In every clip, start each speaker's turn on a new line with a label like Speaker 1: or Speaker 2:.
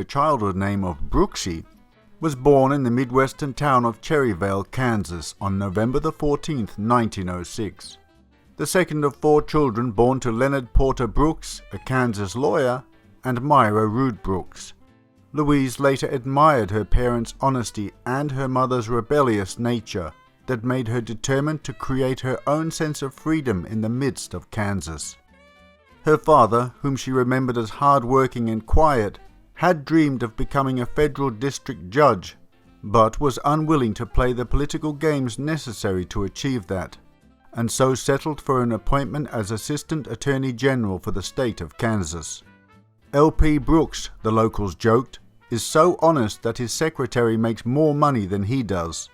Speaker 1: the childhood name of Brooksy, was born in the midwestern town of Cherryvale, Kansas on November the 14th, 1906. The second of 4 children born to Leonard Porter Brooks, a Kansas lawyer, and Myra Root Brooks. Louise later admired her parents' honesty and her mother's rebellious nature that made her determined to create her own sense of freedom in the midst of Kansas. Her father, whom she remembered as hard-working and quiet, had dreamed of becoming a federal district judge, but was unwilling to play the political games necessary to achieve that, and so settled for an appointment as Assistant Attorney General for the state of Kansas. L.P. Brooks, the locals joked, is so honest that his secretary makes more money than he does.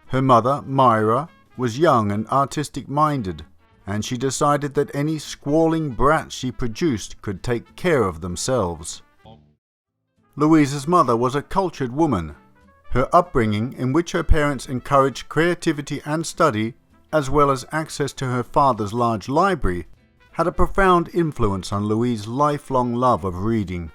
Speaker 1: Her mother, Myra, was young and artistic-minded, and she decided that any squalling brats she produced could take care of themselves. Louise's mother was a cultured woman. Her upbringing, in which her parents encouraged creativity and study, as well as access to her father's large library, had a profound influence on Louise's lifelong love of reading.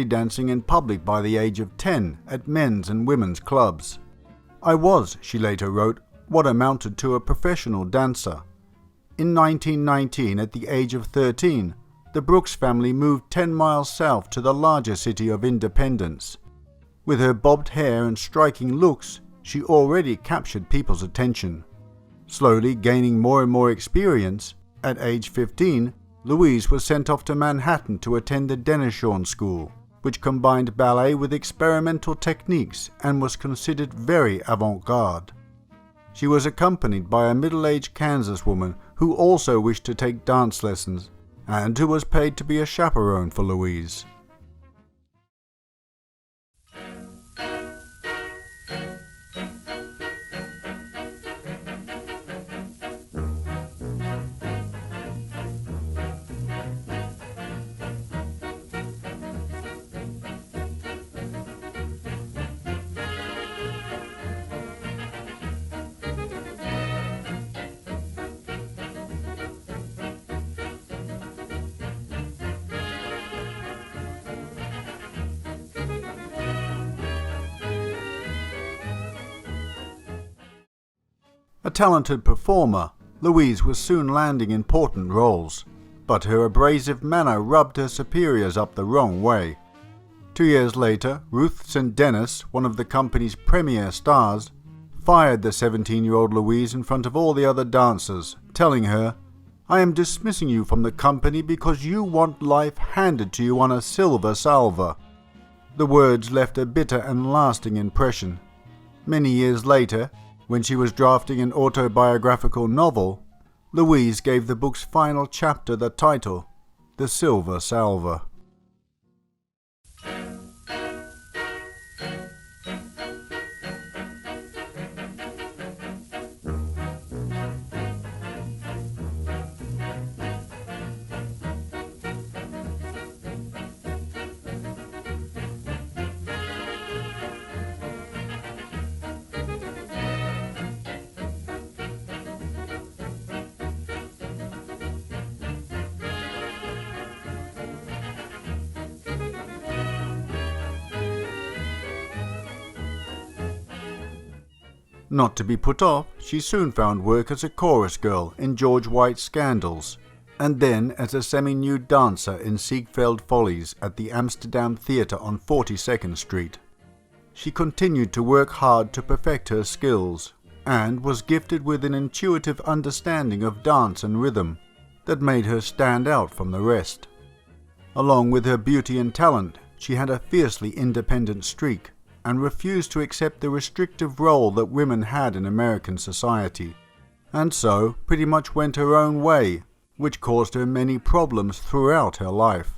Speaker 1: Dancing in public by the age of 10 at men's and women's clubs. I was, she later wrote, what amounted to a professional dancer. In 1919, at the age of 13, the Brooks family moved 10 miles south to the larger city of Independence. With her bobbed hair and striking looks, she already captured people's attention. Slowly gaining more and more experience, at age 15, Louise was sent off to Manhattan to attend the Denishorn School, which combined ballet with experimental techniques and was considered very avant-garde. She was accompanied by a middle-aged Kansas woman who also wished to take dance lessons, and who was paid to be a chaperone for Louise. talented performer, Louise was soon landing important roles, but her abrasive manner rubbed her superiors up the wrong way. 2 years later, Ruth St. Dennis, one of the company's premier stars, fired the 17-year-old Louise in front of all the other dancers, telling her, "I am dismissing you from the company because you want life handed to you on a silver salver." The words left a bitter and lasting impression. Many years later, when she was drafting an autobiographical novel, Louise gave the book's final chapter the title, The Silver Salver. Not to be put off, she soon found work as a chorus girl in George White's Scandals, and then as a semi-nude dancer in Ziegfeld Follies at the Amsterdam Theatre on 42nd Street. She continued to work hard to perfect her skills, and was gifted with an intuitive understanding of dance and rhythm that made her stand out from the rest. Along with her beauty and talent, she had a fiercely independent streak, and refused to accept the restrictive role that women had in American society, and so pretty much went her own way, which caused her many problems throughout her life.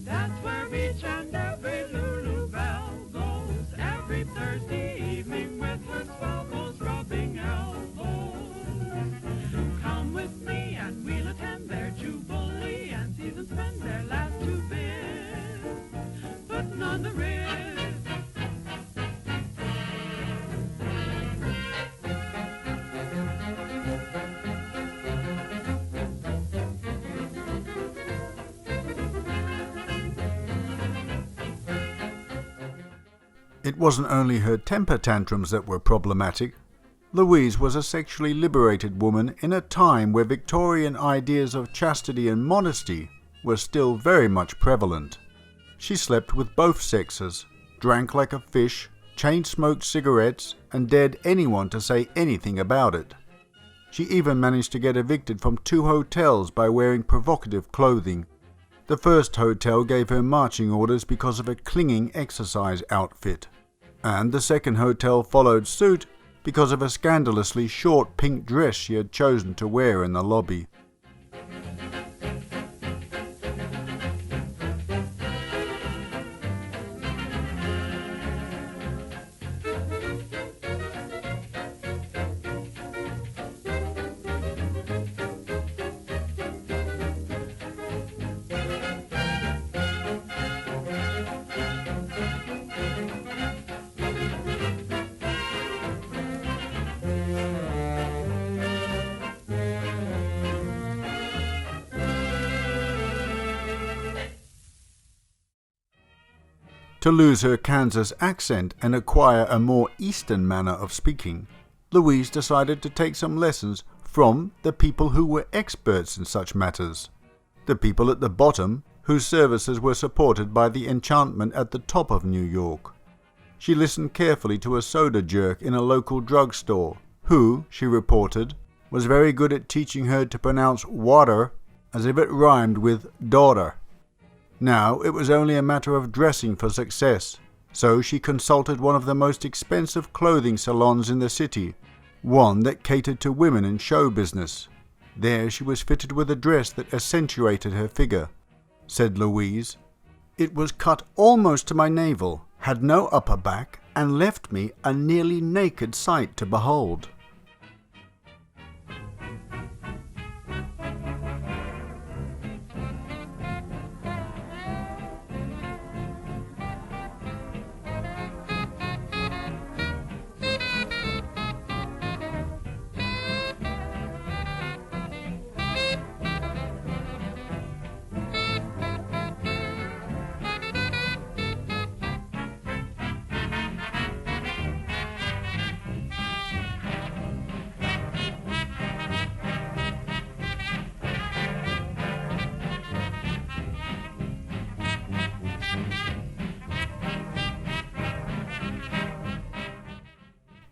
Speaker 2: That's where each and every Lulu Bell goes every Thursday evening with her swell goes rubbing elbows. Come with me and we'll attend their jubilee and see them spend their last 2 bits putting on the wrist.
Speaker 1: It wasn't only her temper tantrums that were problematic. Louise was a sexually liberated woman in a time where Victorian ideas of chastity and modesty were still very much prevalent. She slept with both sexes, drank like a fish, chain-smoked cigarettes, and dared anyone to say anything about it. She even managed to get evicted from 2 hotels by wearing provocative clothing. The first hotel gave her marching orders because of a clinging exercise outfit, and the second hotel followed suit because of a scandalously short pink dress she had chosen to wear in the lobby. To lose her Kansas accent and acquire a more Eastern manner of speaking, Louise decided to take some lessons from the people who were experts in such matters, the people at the bottom whose services were supported by the enchantment at the top of New York. She listened carefully to a soda jerk in a local drugstore, who, she reported, was very good at teaching her to pronounce water as if it rhymed with daughter. Now it was only a matter of dressing for success, so she consulted one of the most expensive clothing salons in the city, one that catered to women in show business. There she was fitted with a dress that accentuated her figure. Said Louise, "It was cut almost to my navel, had no upper back, and left me a nearly naked sight to behold."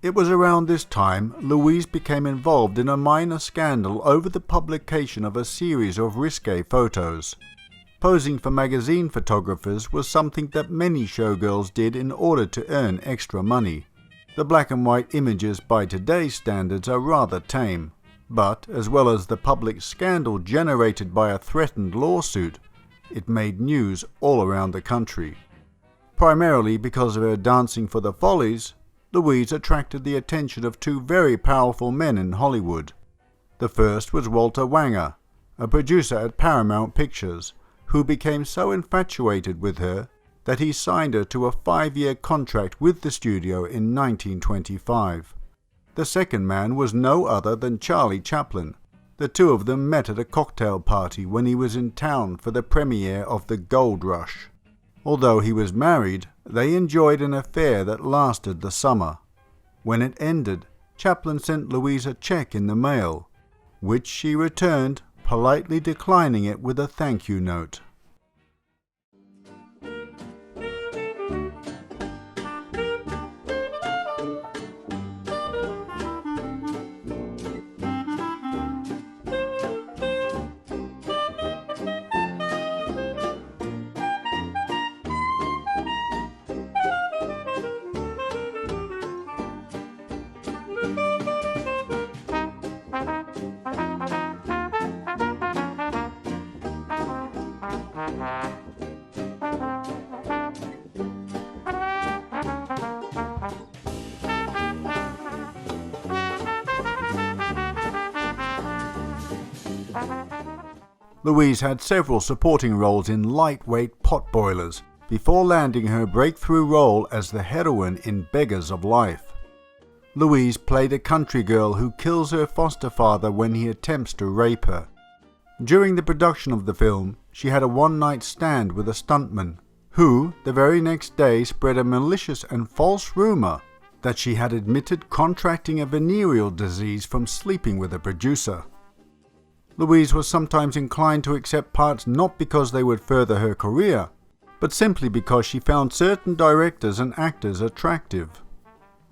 Speaker 1: It was around this time Louise became involved in a minor scandal over the publication of a series of risque photos. Posing for magazine photographers was something that many showgirls did in order to earn extra money. The black and white images by today's standards are rather tame, but as well as the public scandal generated by a threatened lawsuit, it made news all around the country. Primarily because of her dancing for the Follies, Louise attracted the attention of two very powerful men in Hollywood. The first was Walter Wanger, a producer at Paramount Pictures, who became so infatuated with her that he signed her to a 5-year contract with the studio in 1925. The second man was no other than Charlie Chaplin. The two of them met at a cocktail party when he was in town for the premiere of The Gold Rush. Although he was married, they enjoyed an affair that lasted the summer. When it ended, Chaplin sent Louise a check in the mail, which she returned, politely declining it with a thank you note. Louise had several supporting roles in lightweight potboilers before landing her breakthrough role as the heroine in Beggars of Life. Louise played a country girl who kills her foster father when he attempts to rape her. During the production of the film, she had a one-night stand with a stuntman, who the very next day spread a malicious and false rumor that she had admitted contracting a venereal disease from sleeping with a producer. Louise was sometimes inclined to accept parts not because they would further her career, but simply because she found certain directors and actors attractive.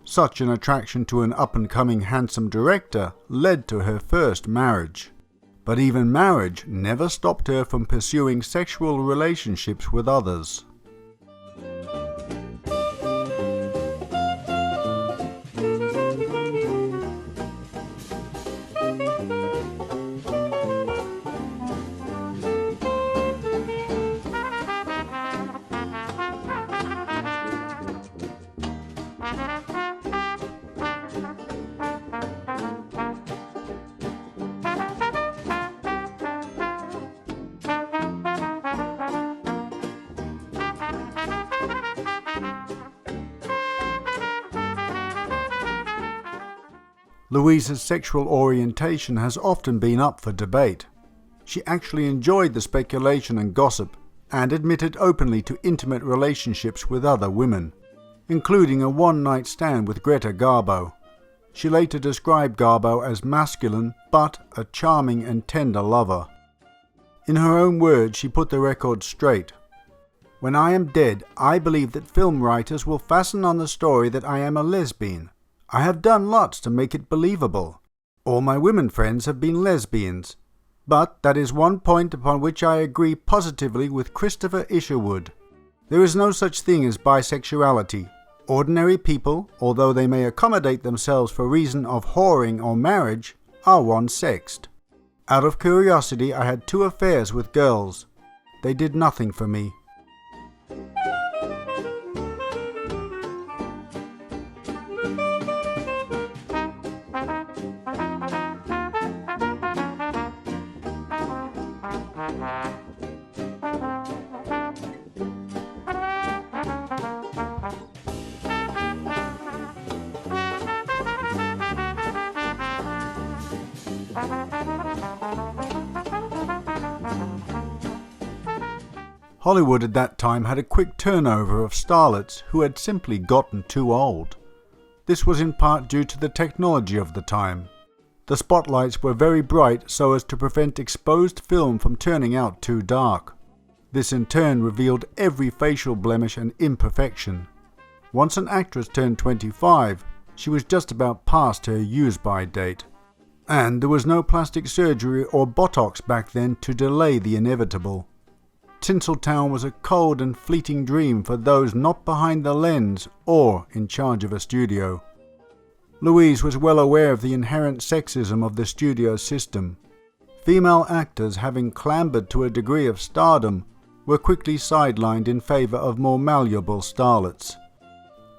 Speaker 1: Such an attraction to an up-and-coming handsome director led to her first marriage. But even marriage never stopped her from pursuing sexual relationships with others. Louise's sexual orientation has often been up for debate. She actually enjoyed the speculation and gossip, and admitted openly to intimate relationships with other women, including a one-night stand with Greta Garbo. She later described Garbo as masculine, but a charming and tender lover. In her own words, she put the record straight. "When I am dead, I believe that film writers will fasten on the story that I am a lesbian. I have done lots to make it believable. All my women friends have been lesbians. But that is one point upon which I agree positively with Christopher Isherwood. There is no such thing as bisexuality. Ordinary people, although they may accommodate themselves for reason of whoring or marriage, are one-sexed. Out of curiosity, I had 2 affairs with girls. They did nothing for me." Hollywood at that time had a quick turnover of starlets who had simply gotten too old. This was in part due to the technology of the time. The spotlights were very bright so as to prevent exposed film from turning out too dark. This in turn revealed every facial blemish and imperfection. Once an actress turned 25, She was just about past her use-by date, and there was no plastic surgery or Botox back then to delay the inevitable. Tinseltown was a cold and fleeting dream for those not behind the lens or in charge of a studio. Louise was well aware of the inherent sexism of the studio system. Female actors, having clambered to a degree of stardom, were quickly sidelined in favour of more malleable starlets.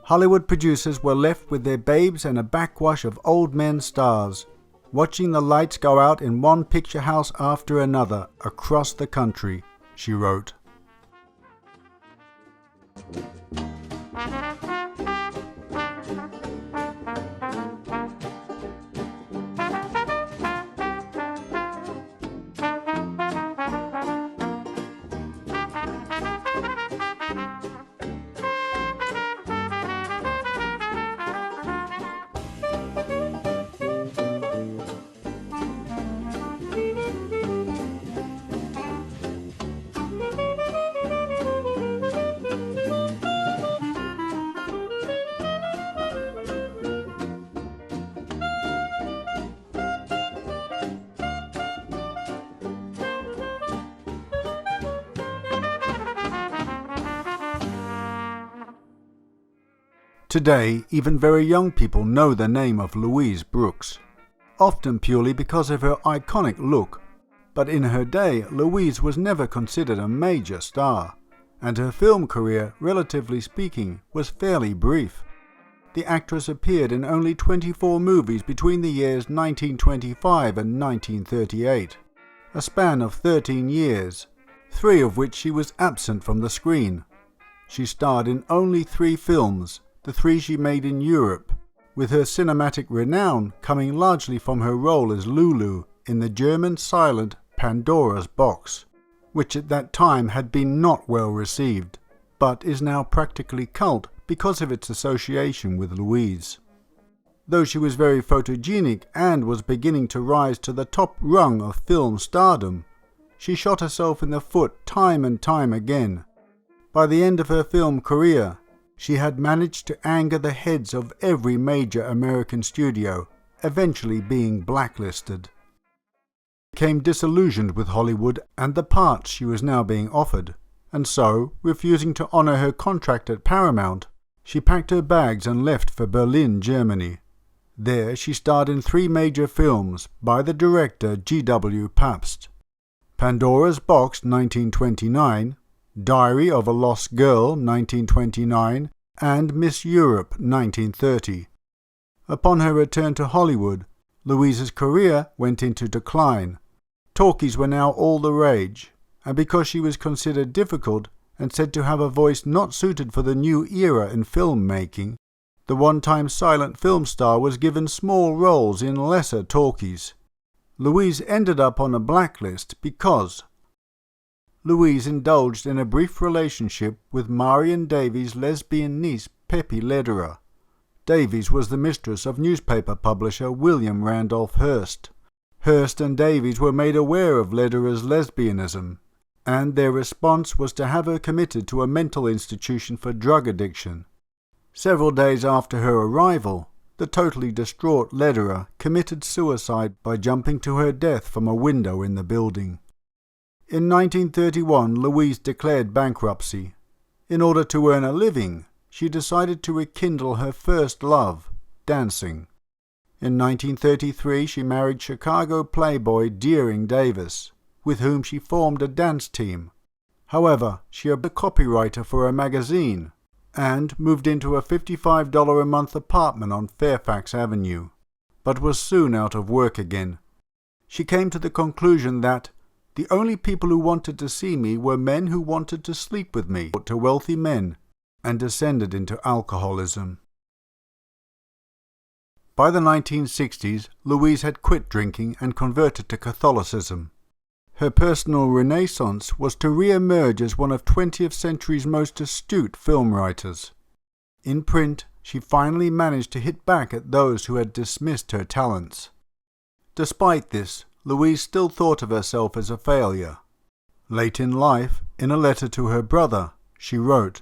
Speaker 1: Hollywood producers were left with their babes and a backwash of old men stars, watching the lights go out in one picture house after another across the country, she wrote. Today, even very young people know the name of Louise Brooks, often purely because of her iconic look, but in her day Louise was never considered a major star, and her film career, relatively speaking, was fairly brief. The actress appeared in only 24 movies between the years 1925 and 1938, a span of 13 years, 3 of which she was absent from the screen. She starred in only 3 films, the 3 she made in Europe, with her cinematic renown coming largely from her role as Lulu in the German silent Pandora's Box, which at that time had been not well received, but is now practically cult because of its association with Louise. Though she was very photogenic and was beginning to rise to the top rung of film stardom, she shot herself in the foot time and time again. By the end of her film career, she had managed to anger the heads of every major American studio, eventually being blacklisted. She became disillusioned with Hollywood and the parts she was now being offered, and so, refusing to honor her contract at Paramount, she packed her bags and left for Berlin, Germany. There she starred in 3 major films by the director G.W. Pabst: Pandora's Box 1929, Diary of a Lost Girl 1929, and Miss Europe 1930. Upon her return to Hollywood, Louise's career went into decline. Talkies were now all the rage, and because she was considered difficult and said to have a voice not suited for the new era in film-making, the one-time silent film star was given small roles in lesser talkies. Louise ended up on a blacklist because Louise indulged in a brief relationship with Marion Davies' lesbian niece Pepe Lederer. Davies was the mistress of newspaper publisher William Randolph Hearst. Hearst and Davies were made aware of Lederer's lesbianism, and their response was to have her committed to a mental institution for drug addiction. Several days after her arrival, the totally distraught Lederer committed suicide by jumping to her death from a window in the building. In 1931, Louise declared bankruptcy. In order to earn a living, she decided to rekindle her first love, dancing. In 1933, she married Chicago playboy Deering Davis, with whom she formed a dance team. However, she was a copywriter for a magazine and moved into a $55 a month apartment on Fairfax Avenue, but was soon out of work again. She came to the conclusion that the only people who wanted to see me were men who wanted to sleep with me, to wealthy men, and descended into alcoholism. By the 1960s, Louise had quit drinking and converted to Catholicism. Her personal renaissance was to re-emerge as one of 20th century's most astute film writers. In print, she finally managed to hit back at those who had dismissed her talents. Despite this, Louise still thought of herself as a failure. Late in life, in a letter to her brother, she wrote,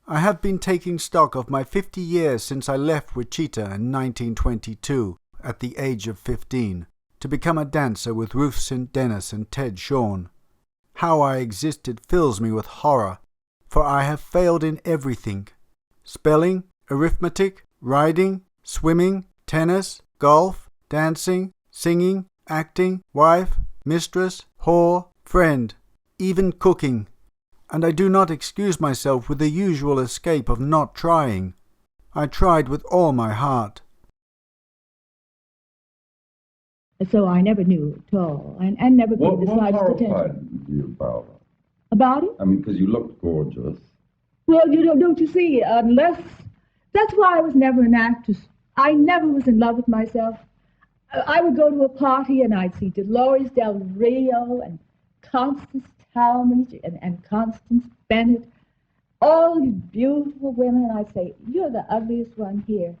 Speaker 1: I have been taking stock of my 50 years since I left Wichita in 1922 at the age of 15 to become a dancer with Ruth St. Dennis and Ted Shawn. How I existed fills me with horror, for I have failed in everything. Spelling, arithmetic, riding, swimming, tennis, golf, dancing, singing, acting, wife, mistress, whore, friend, even cooking. And I do not excuse myself with the usual escape of not trying. I tried with all my heart.
Speaker 3: So I never knew at all, and never paid the
Speaker 4: What
Speaker 3: slightest attention.
Speaker 4: horrified you about it?
Speaker 3: About it?
Speaker 4: I mean, because you looked gorgeous.
Speaker 3: Well, don't you see, unless... That's why I was never an actress. I never was in love with myself. I would go to a party and I'd see Dolores Del Rio and Constance Talmadge and Constance Bennett, all these beautiful women, and I'd say, you're the ugliest one here.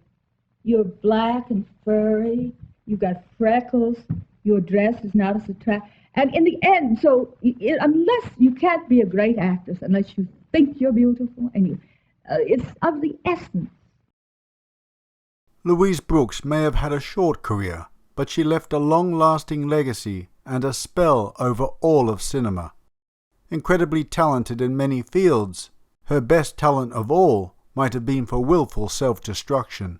Speaker 3: You're black and furry, you've got freckles, your dress is not as attractive. And in the end, unless you can't be a great actress, unless you think you're beautiful, and it's of the essence.
Speaker 1: Louise Brooks may have had a short career, but she left a long-lasting legacy and a spell over all of cinema. Incredibly talented in many fields, her best talent of all might have been for willful self-destruction.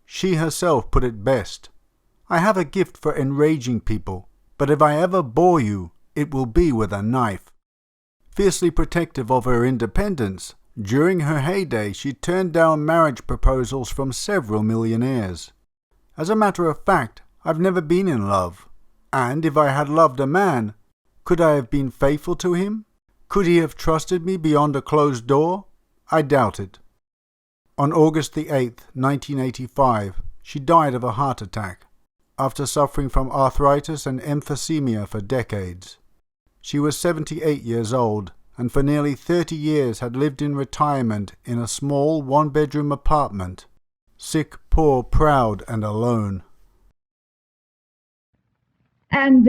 Speaker 1: She herself put it best. I have a gift for enraging people, but if I ever bore you, it will be with a knife. Fiercely protective of her independence, during her heyday she turned down marriage proposals from several millionaires. As a matter of fact, I've never been in love, and if I had loved a man, could I have been faithful to him? Could he have trusted me beyond a closed door? I doubt it. On August the 8th, 1985, she died of a heart attack, after suffering from arthritis and emphysema for decades. She was 78 years old, and for nearly 30 years had lived in retirement in a small one-bedroom apartment, sick, poor, proud, and alone.
Speaker 3: And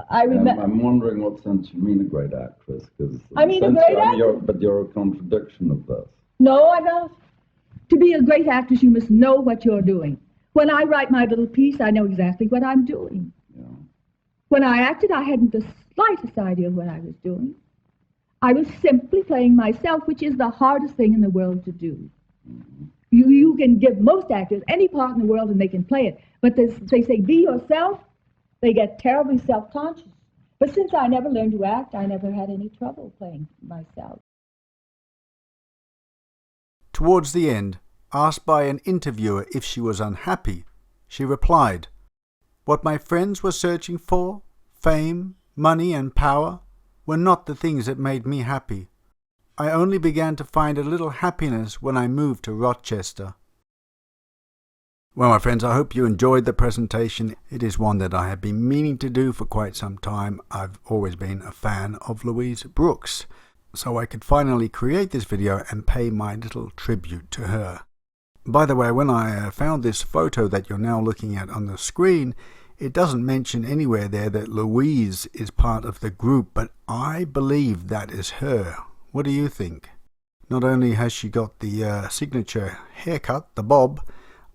Speaker 3: I remember...
Speaker 4: I'm wondering what sense you mean a great actress, because
Speaker 3: I mean a great actress?
Speaker 4: But you're a contradiction of this.
Speaker 3: No, I'm not. To be a great actress, you must know what you're doing. When I write my little piece, I know exactly what I'm doing.
Speaker 4: Yeah.
Speaker 3: When I acted, I hadn't the slightest idea of what I was doing. I was simply playing myself, which is the hardest thing in the world to do.
Speaker 4: Mm-hmm.
Speaker 3: You can give most actors any part in the world and they can play it. But they say, be yourself, they get terribly self-conscious. But since I never learned to act, I never had any trouble playing myself.
Speaker 1: Towards the end, asked by an interviewer if she was unhappy, she replied, "What my friends were searching for, fame, money and power, were not the things that made me happy. I only began to find a little happiness when I moved to Rochester." Well, my friends, I hope you enjoyed the presentation. It is one that I have been meaning to do for quite some time. I've always been a fan of Louise Brooks, so I could finally create this video and pay my little tribute to her. By the way, when I found this photo that you're now looking at on the screen, it doesn't mention anywhere there that Louise is part of the group, but I believe that is her. What do you think? Not only has she got the signature haircut, the bob,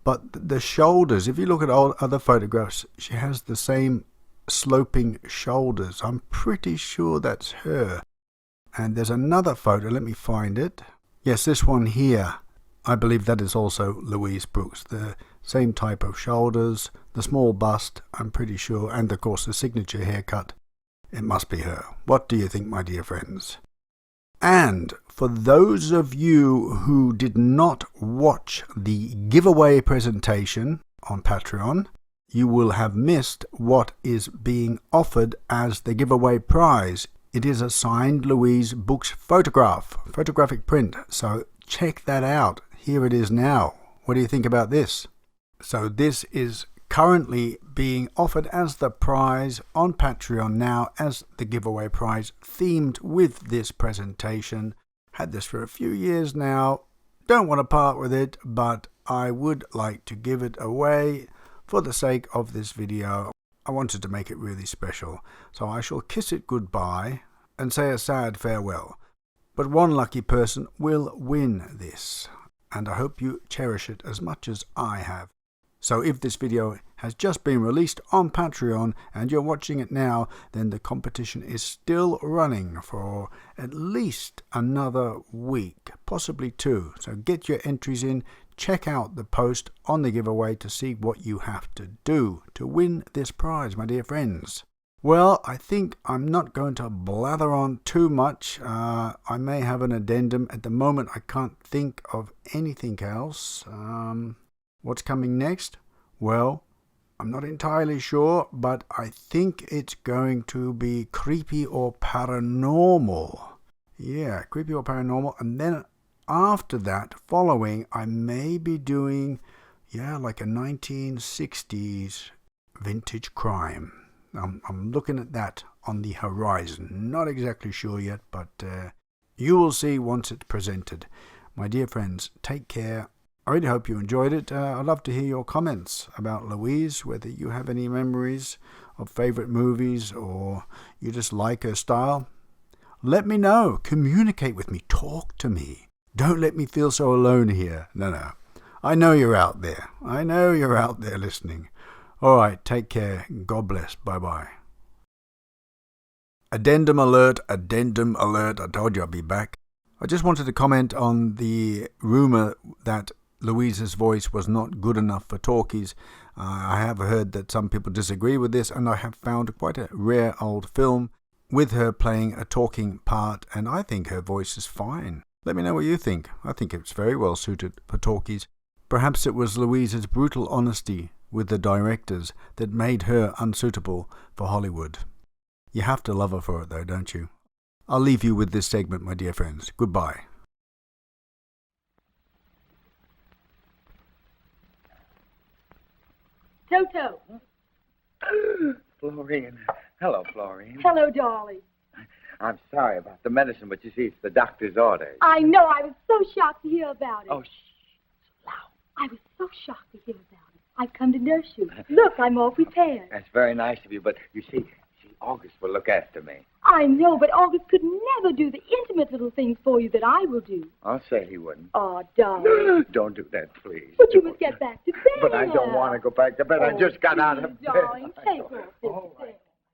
Speaker 1: but the shoulders, if you look at other photographs, she has the same sloping shoulders. I'm pretty sure that's her. And there's another photo, let me find it. Yes, this one here. I believe that is also Louise Brooks. The same type of shoulders, the small bust, I'm pretty sure, and of course the signature haircut. It must be her. What do you think, my dear friends? And for those of you who did not watch the giveaway presentation on Patreon, you will have missed what is being offered as the giveaway prize. It is a signed Louise Brooks photographic print, so check that out. Here it is now. What do you think about this? So this is currently being offered as the prize on Patreon now as the giveaway prize, themed with this presentation. Had this for a few years now. Don't want to part with it, but I would like to give it away for the sake of this video. I wanted to make it really special, so I shall kiss it goodbye and say a sad farewell. But one lucky person will win this, and I hope you cherish it as much as I have. So if this video has just been released on Patreon and you're watching it now, then the competition is still running for at least another week, possibly 2. So get your entries in, check out the post on the giveaway to see what you have to do to win this prize, my dear friends. Well, I think I'm not going to blather on too much. I may have an addendum. At the moment, I can't think of anything else. What's coming next? Well, I'm not entirely sure, but I think it's going to be creepy or paranormal. Yeah, creepy or paranormal. And then after that, following, I may be doing, like a 1960s vintage crime. I'm looking at that on the horizon. Not exactly sure yet, but you will see once it's presented. My dear friends, take care. I really hope you enjoyed it. I'd love to hear your comments about Louise, whether you have any memories of favorite movies or you just like her style. Let me know. Communicate with me. Talk to me. Don't let me feel so alone here. No. I know you're out there. I know you're out there listening. All right, take care. God bless. Bye-bye. Addendum alert, addendum alert. I told you I'd be back. I just wanted to comment on the rumor that Louise's voice was not good enough for talkies. I have heard that some people disagree with this, and I have found quite a rare old film with her playing a talking part, and I think her voice is fine. Let me know what you think. I think it's very well suited for talkies. Perhaps it was Louise's brutal honesty with the directors that made her unsuitable for Hollywood. You have to love her for it though, don't you? I'll leave you with this segment, my dear friends. Goodbye.
Speaker 3: Toto.
Speaker 5: Florine. Hello, Florine.
Speaker 3: Hello, Dolly.
Speaker 5: I'm sorry about the medicine, but you see, it's the doctor's orders.
Speaker 3: I know. I was so shocked to hear about it.
Speaker 5: Oh, shh. Loud.
Speaker 3: I was so shocked to hear about it. I've come to nurse you. Look, I'm all prepared.
Speaker 5: That's very nice of you, but you see, August will look after me.
Speaker 3: I know, but August could never do the intimate little things for you that I will do.
Speaker 5: I'll say he wouldn't.
Speaker 3: Oh, darling.
Speaker 5: Don't do that, please.
Speaker 3: But you must get back to bed.
Speaker 5: But I don't want to go back to bed. I just got out of bed.
Speaker 3: Darling, take off this
Speaker 5: All right.
Speaker 3: thing.